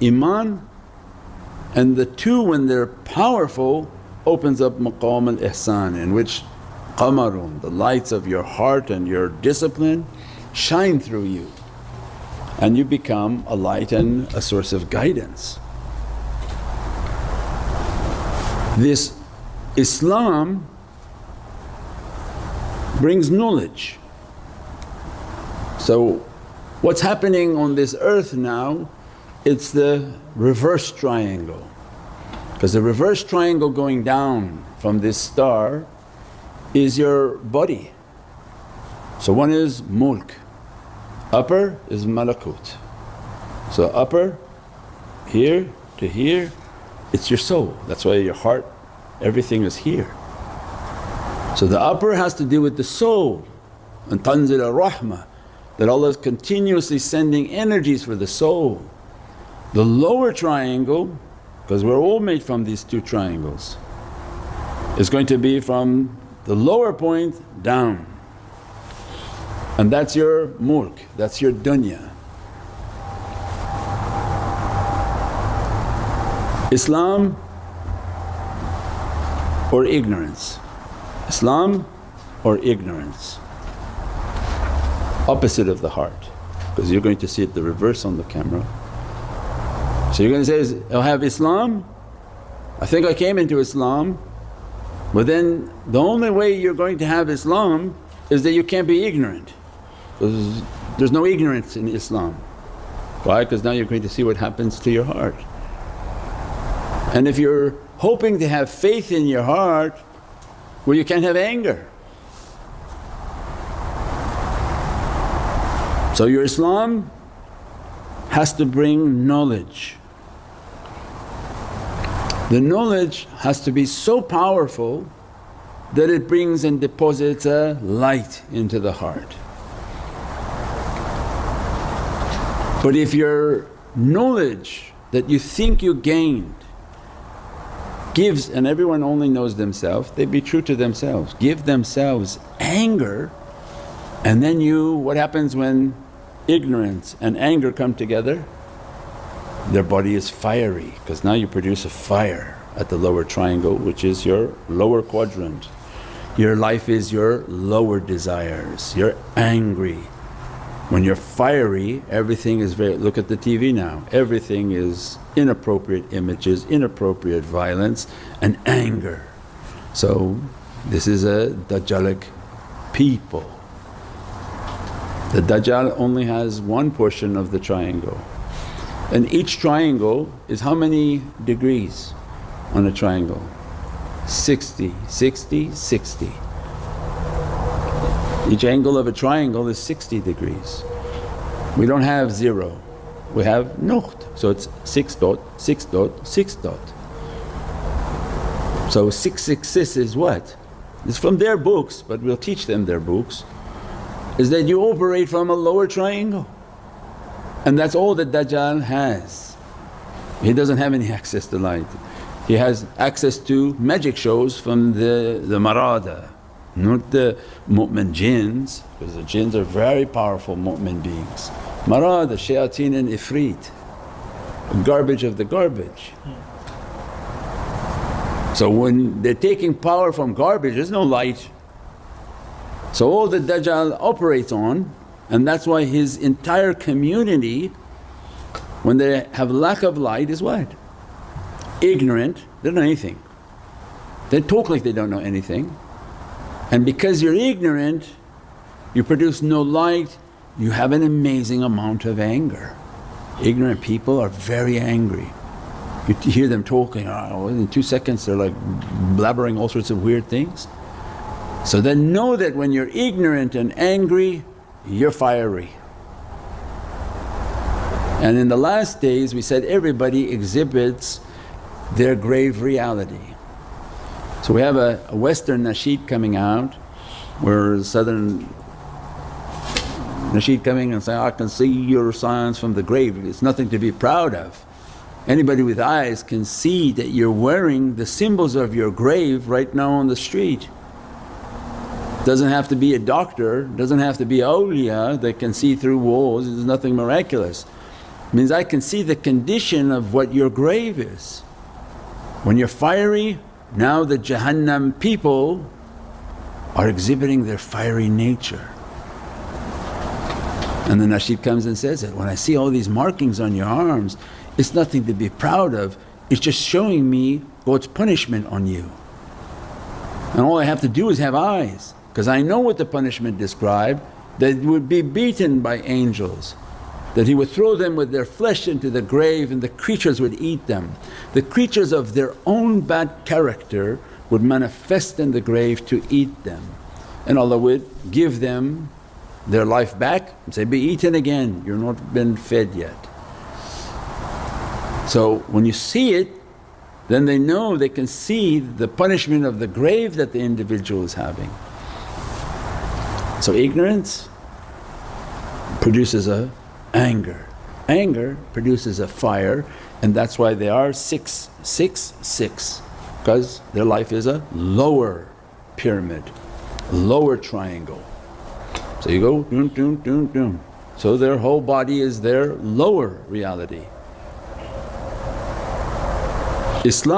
Iman, and the two when they're powerful opens up maqam al-ihsan, in which qamarun, the lights of your heart and your discipline shine through you and you become a light and a source of guidance. This Islam brings knowledge. So what's happening on this earth now, it's the reverse triangle, because the reverse triangle going down from this star is your body. So one is mulk, upper is malakut. So upper, here to here, it's your soul. That's why your heart, everything is here. So the upper has to do with the soul, and tanzil ar-rahmah, that Allah is continuously sending energies for the soul. The lower triangle, because we're all made from these two triangles, is going to be from the lower point down, and that's your mulk, that's your dunya. Islam or ignorance? Islam or ignorance? Opposite of the heart, because you're going to see it the reverse on the camera. So you're going to say, I'll have Islam, I think I came into Islam, but then the only way you're going to have Islam is that you can't be ignorant, because there's no ignorance in Islam. Why? Because now you're going to see what happens to your heart. And if you're hoping to have faith in your heart, well, you can't have anger. So your Islam has to bring knowledge. The knowledge has to be so powerful that it brings and deposits a light into the heart. But if your knowledge that you think you gained gives, and everyone only knows themselves, they be true to themselves, give themselves anger, and then what happens when ignorance and anger come together? Their body is fiery, because now you produce a fire at the lower triangle, which is your lower quadrant. Your life is your lower desires, you're angry. When you're fiery, everything is look at the TV now, everything is inappropriate images, inappropriate violence and anger. So this is a Dajjalic people. The Dajjal only has one portion of the triangle, and each triangle is how many degrees on a triangle? 60, 60, 60. Each angle of a triangle is 60 degrees. We don't have 0, we have nuqt, so it's 6 dot, 6 dot, 6 dot. So 666 is what? It's from their books, but we'll teach them their books, is that you operate from a lower triangle, and that's all that Dajjal has. He doesn't have any access to light. He has access to magic shows from the marada, not the mu'min jinns, because the jinns are very powerful mu'min beings. Marada, shayateen and ifrit, garbage of the garbage. So when they're taking power from garbage, there's no light. So all that Dajjal operates on, and that's why his entire community, when they have lack of light, is what? Ignorant, they don't know anything. They talk like they don't know anything. And because you're ignorant, you produce no light, you have an amazing amount of anger. Ignorant people are very angry. You hear them talking, in 2 seconds they're like blabbering all sorts of weird things. So then know that when you're ignorant and angry, you're fiery. And in the last days we said everybody exhibits their grave reality. So we have a Western nasheed coming out, where Southern nasheed coming and saying, I can see your signs from the grave. It's nothing to be proud of. Anybody with eyes can see that you're wearing the symbols of your grave right now on the street. Doesn't have to be a doctor, doesn't have to be awliya that can see through walls, there's nothing miraculous. Means I can see the condition of what your grave is. When you're fiery, now the Jahannam people are exhibiting their fiery nature. And the nasheed comes and says it, when I see all these markings on your arms, it's nothing to be proud of, it's just showing me God's punishment on you. And all I have to do is have eyes, because I know what the punishment described, that it would be beaten by angels, that He would throw them with their flesh into the grave and the creatures would eat them. The creatures of their own bad character would manifest in the grave to eat them, and Allah would give them their life back and say, be eaten again, you're not been fed yet. So when you see it, then they know, they can see the punishment of the grave that the individual is having. So ignorance produces a anger, anger produces a fire, and that's why they are 666, because their life is a lower pyramid, lower triangle. So you go doom, doom, doom, doom. So their whole body is their lower reality. Islam